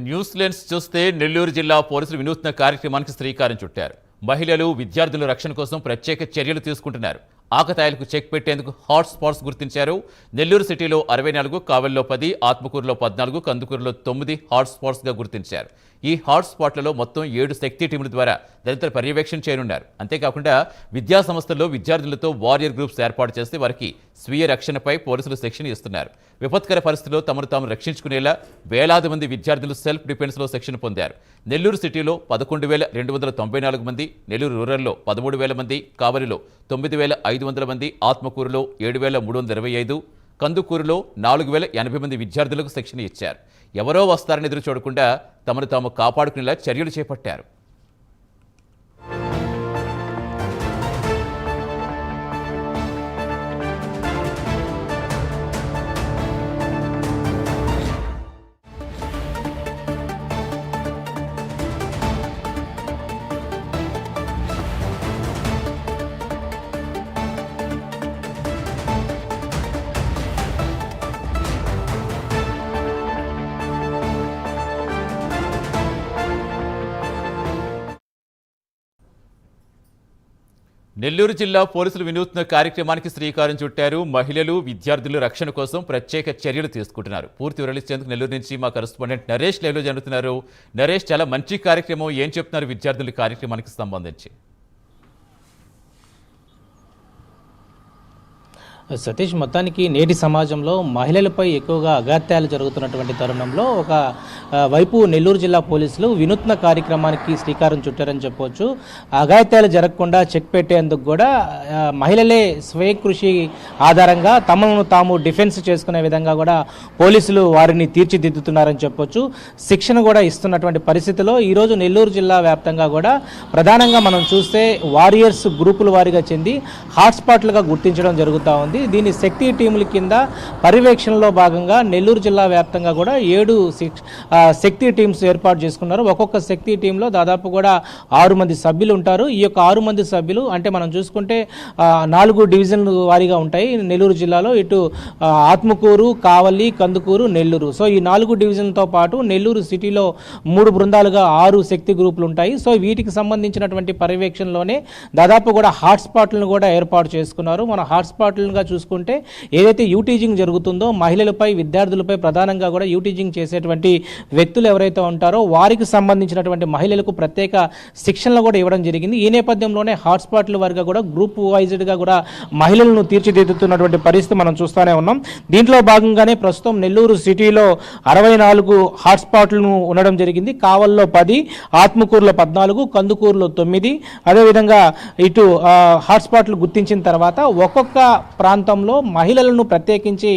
News lens చూస్తే నెల్లూరు జిల్లా పోలీసులు వినూత్న కార్యక్రమానికి శ్రీకారం చుట్టారు. మహిళలు విద్యార్థుల రక్షణ కోసం ప్రత్యేక చర్యలు తీసుకుంటున్నారు. ఆకతాయిలకు చెక్ పెట్టేందుకు హాట్ స్పాట్స్ గుర్తించారు. నెల్లూరు సిటీలో 64, కావలిలో 10, ఆత్మకూరులో 14, కందుకూరులో 9 హాట్ స్పాట్స్గా గుర్తించారు. ఈ హాట్ స్పాట్లలో మొత్తం 7 శక్తి టీముల ద్వారా దళితుల పర్యవేక్షణ చేయనున్నారు. అంతేకాకుండా విద్యా సంస్థల్లో విద్యార్థులతో వారియర్ గ్రూప్స్ ఏర్పాటు చేసి వారికి స్వీయ రక్షణపై పోలీసులు శిక్షణ ఇస్తున్నారు. విపత్కర పరిస్థితుల్లో తమను తాము రక్షించుకునేలా వేలాది మంది విద్యార్థులు సెల్ఫ్ డిఫెన్స్లో శిక్షణ పొందారు. నెల్లూరు సిటీలో 11,294 మంది, నెల్లూరు రూరల్లో 13,000 మంది, కావలిలో 9,500 మంది, ఆత్మకూరులో 7,325, కందుకూరులో 4,080 మంది విద్యార్థులకు శిక్షణ ఇచ్చారు. ఎవరో వస్తారని ఎదురు చూడకుండా తమను తాము కాపాడుకునేలా చర్యలు చేపట్టారు. నెల్లూరు జిల్లా పోలీసులు వినూత్న కార్యక్రమానికి శ్రీకారం చుట్టారు. మహిళలు విద్యార్థుల రక్షణ కోసం ప్రత్యేక చర్యలు తీసుకుంటున్నారు. పూర్తి వివరాలు ఇచ్చేందుకు నెల్లూరు నుంచి మా కరెస్పాండెంట్ నరేష్ లైవ్లో జరుగుతున్నారు. నరేష్, చాలా మంచి కార్యక్రమం. ఏం చెప్తున్నారు విద్యార్థుల కార్యక్రమానికి సంబంధించి? సతీష్, మొత్తానికి నేటి సమాజంలో మహిళలపై ఎక్కువగా అఘాత్యాలు జరుగుతున్నటువంటి తరుణంలో ఒక వైపు నెల్లూరు జిల్లా పోలీసులు వినూత్న కార్యక్రమానికి శ్రీకారం చుట్టారని చెప్పవచ్చు. అఘాత్యాలు జరగకుండా చెక్ పెట్టేందుకు కూడా మహిళలే స్వయం కృషి ఆధారంగా తమను తాము డిఫెన్స్ చేసుకునే విధంగా కూడా పోలీసులు వారిని తీర్చిదిద్దుతున్నారని చెప్పొచ్చు. శిక్షణ కూడా ఇస్తున్నటువంటి పరిస్థితిలో ఈరోజు నెల్లూరు జిల్లా వ్యాప్తంగా కూడా ప్రధానంగా మనం చూస్తే వారియర్స్ గ్రూపుల వారీగా చెంది హాట్స్పాట్లుగా గుర్తించడం జరుగుతూ ఉంది. దీని శక్తి టీముల కింద పర్యవేక్షణలో భాగంగా నెల్లూరు జిల్లా వ్యాప్తంగా కూడా 7 శక్తి టీమ్స్ ఏర్పాటు చేసుకున్నారు. ఒక్కొక్క శక్తి టీంలో దాదాపు కూడా 6 మంది సభ్యులు ఉంటారు. ఈ యొక్క 6 మంది సభ్యులు అంటే మనం చూసుకుంటే 4 డివిజన్లు వారీగా ఉంటాయి నెల్లూరు జిల్లాలో. ఇటు ఆత్మకూరు, కావలి, కందుకూరు, నెల్లూరు. సో ఈ 4 డివిజన్లతో పాటు నెల్లూరు సిటీలో 3 బృందాలుగా 6 శక్తి గ్రూపులు ఉంటాయి. సో వీటికి సంబంధించినటువంటి పర్యవేక్షణలోనే దాదాపు కూడా హాట్స్పాట్లను కూడా ఏర్పాటు చేసుకున్నారు. మన హాట్స్పాట్లుగా చూసుకుంటే ఏదైతే యూటీజింగ్ జరుగుతుందో మహిళలపై, విద్యార్థులపై ప్రధానంగా కూడా యూటీజింగ్ చేసేటువంటి వ్యక్తులు ఎవరైతే ఉంటారో వారికి సంబంధించినటువంటి మహిళలకు ప్రత్యేక శిక్షణలు కూడా ఇవ్వడం జరిగింది. ఈ నేపథ్యంలోనే హాట్స్పాట్ల వారిగా కూడా గ్రూప్ వైజ్గా కూడా మహిళలను తీర్చిదిద్దుతున్నటువంటి పరిస్థితి మనం చూస్తూనే ఉన్నాం. దీంట్లో భాగంగానే ప్రస్తుతం నెల్లూరు సిటీలో 64 హాట్స్పాట్లను ఉండడం జరిగింది. కావల్లో 10, ఆత్మకూరులో 14, కందుకూరులో 9. అదేవిధంగా ఇటు హాట్స్పాట్లు గుర్తించిన తర్వాత ఒక్కొక్క ప్రాంతంలో మహిళలను ప్రత్యేకించి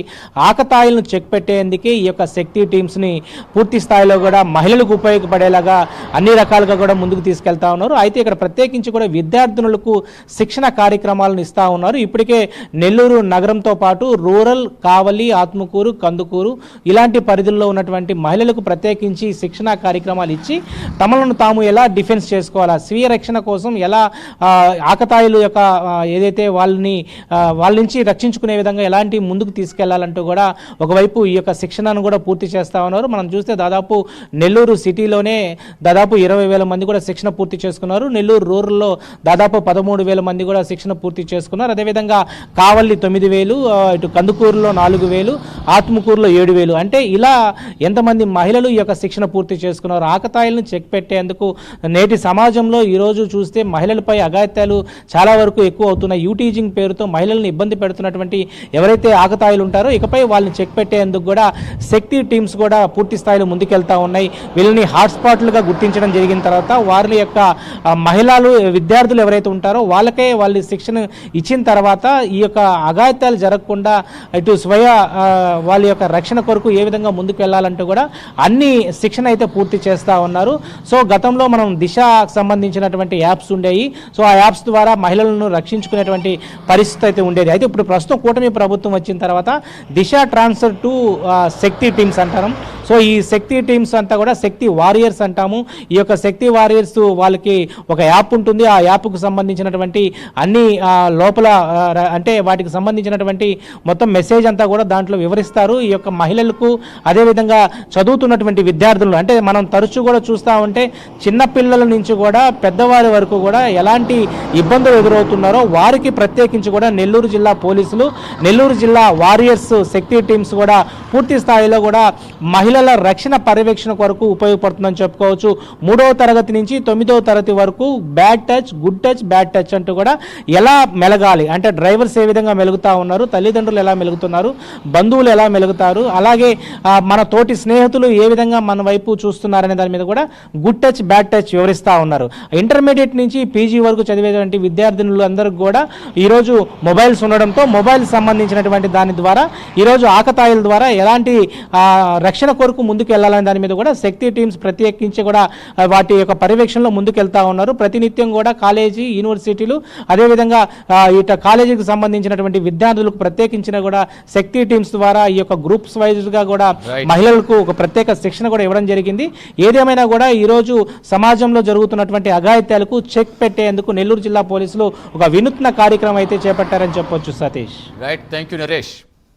ఆకతాయిలను చెక్ పెట్టేందుకే ఈ యొక్క శక్తి టీమ్స్ని పూర్తి స్థాయిలో కూడా మహిళలకు ఉపయోగపడేలాగా అన్ని రకాలుగా కూడా ముందుకు తీసుకెళ్తా ఉన్నారు. అయితే ఇక్కడ ప్రత్యేకించి కూడా విద్యార్థినులకు శిక్షణ కార్యక్రమాలను ఇస్తూ ఉన్నారు. ఇప్పటికే నెల్లూరు నగరంతో పాటు రూరల్, కావలి, ఆత్మకూరు, కందుకూరు ఇలాంటి పరిధుల్లో ఉన్నటువంటి మహిళలకు ప్రత్యేకించి శిక్షణ కార్యక్రమాలు ఇచ్చి తమలను తాము ఎలా డిఫెన్స్ చేసుకోవాలా, స్వీయ రక్షణ కోసం ఎలా ఆకతాయిలు యొక్క ఏదైతే వాళ్ళ నుంచి రక్షించుకునే విధంగా ఎలాంటి ముందుకు తీసుకెళ్లాలంటూ కూడా ఒకవైపు ఈ యొక్క శిక్షణను కూడా పూర్తి చేస్తా ఉన్నారు. మనం చూస్తే దాదాపు నెల్లూరు సిటీలోనే దాదాపు 20,000 మంది కూడా శిక్షణ పూర్తి చేసుకున్నారు. నెల్లూరు రూరల్లో దాదాపు 13,000 మంది కూడా శిక్షణ పూర్తి చేసుకున్నారు. అదేవిధంగా కావలి 9,000, ఇటు కందుకూరులో 4,000, ఆత్మకూరులో 7,000. అంటే ఇలా ఎంతమంది మహిళలు ఈ యొక్క శిక్షణ పూర్తి చేసుకున్నారు. ఆకతాయిలను చెక్ పెట్టేందుకు నేటి సమాజంలో ఈరోజు చూస్తే మహిళలపై అఘాత్యాలు చాలా వరకు ఎక్కువ అవుతున్నాయి. యూటీజింగ్ పేరుతో మహిళలను ఇబ్బంది పెడుతున్నటువంటి ఎవరైతే ఆకతాయిలు ఉంటారో ఇకపై వాళ్ళని చెక్ పెట్టేందుకు కూడా శక్తి టీమ్స్ కూడా పూర్తి స్థాయిలో ముందుకెళ్తా ఉన్నాయి. వీళ్ళని హాట్స్పాట్లుగా గుర్తించడం జరిగిన తర్వాత వారి యొక్క మహిళలు, విద్యార్థులు ఎవరైతే ఉంటారో వాళ్ళకే వాళ్ళ శిక్షణ ఇచ్చిన తర్వాత ఈ యొక్క అఘాత్యాలు జరగకుండా ఇటు వాళ్ళ యొక్క రక్షణ కొరకు ఏ విధంగా ముందుకు వెళ్ళాలంటూ కూడా అన్ని శిక్షణ అయితే పూర్తి చేస్తూ ఉన్నారు. సో గతంలో మనం దిశకు సంబంధించినటువంటి యాప్స్ ఉండేవి. సో ఆ యాప్స్ ద్వారా మహిళలను రక్షించుకునేటువంటి పరిస్థితి అయితే ఉండేది. అయితే ఇప్పుడు ప్రస్తుతం కూటమి ప్రభుత్వం వచ్చిన తర్వాత దిశ ట్రాన్స్ఫర్ టు శక్తి టీమ్స్ అంటారు. సో సో ఈ శక్తి టీమ్స్ అంతా కూడా శక్తి వారియర్స్ అంటాము. ఈ యొక్క శక్తి వారియర్స్ వాళ్ళకి ఒక యాప్ ఉంటుంది. ఆ యాప్కు సంబంధించినటువంటి అన్ని లోపల అంటే వాటికి సంబంధించినటువంటి మొత్తం మెసేజ్ అంతా కూడా దాంట్లో వివరిస్తారు. ఈ యొక్క మహిళలకు అదేవిధంగా చదువుతున్నటువంటి విద్యార్థులు అంటే మనం తరచూ కూడా చూస్తూ ఉంటే చిన్న పిల్లల నుంచి కూడా పెద్దవారి వరకు కూడా ఎలాంటి ఇబ్బందులు ఎదురవుతున్నారో వారికి ప్రత్యేకించి కూడా నెల్లూరు జిల్లా పోలీసులు, నెల్లూరు జిల్లా వారియర్స్ శక్తి టీమ్స్ కూడా పూర్తి స్థాయిలో కూడా మహిళల రక్షణ పర్యవేక్షణ కొరకు ఉపయోగపడుతుందని చెప్పుకోవచ్చు. 3వ తరగతి నుంచి 9వ తరగతి వరకు bad touch, good touch, bad touch అంటూ కూడా ఎలా మెలగాలి అంటే డ్రైవర్స్ ఏ విధంగా మెలుగుతూ ఉన్నారు, తల్లిదండ్రులు ఎలా మెలుగుతున్నారు, బంధువులు ఎలా మెలుగుతారు, అలాగే మన తోటి స్నేహితులు ఏ విధంగా మన వైపు చూస్తున్నారనే దాని మీద కూడా గుడ్ టచ్, బ్యాడ్ టచ్ వివరిస్తూ ఉన్నారు. ఇంటర్మీడియట్ నుంచి పీజీ వరకు చదివేటువంటి విద్యార్థినులు అందరికీ కూడా ఈరోజు మొబైల్స్ ఉండడంతో మొబైల్ సంబంధించినటువంటి దాని ద్వారా ఈరోజు ఆకతాయిల ద్వారా ఎలాంటి రక్షణ కొరకు ముందుకు వెళ్ళాలనే దాని మీద కూడా శక్తి టీమ్స్ ప్రత్యేకించి కూడా వాటి యొక్క పర్యవేక్షణలో ముందుకు వెళ్తా ఉన్నారు. ప్రతినిత్యం కూడా కాలేజీ, యూనివర్సిటీలు అదేవిధంగా ఇట కాలేజీకి సంబంధించినటువంటి విద్యార్థులకు ప్రత్యేకించిన కూడా శక్తి టీమ్స్ ద్వారా ఈ యొక్క గ్రూప్స్ వైజ్గా కూడా మహిళలకు ఒక ప్రత్యేక శిక్షణ కూడా ఇవ్వడం జరిగింది. ఏదేమైనా కూడా ఈరోజు సమాజంలో జరుగుతున్నటువంటి అఘాయిత్యాలకు చెక్ పెట్టేందుకు నెల్లూరు జిల్లా పోలీసులు ఒక వినూత్న కార్యక్రమం అయితే చేపట్టారని చెప్పొచ్చు. Satish. Right, thank you Naresh.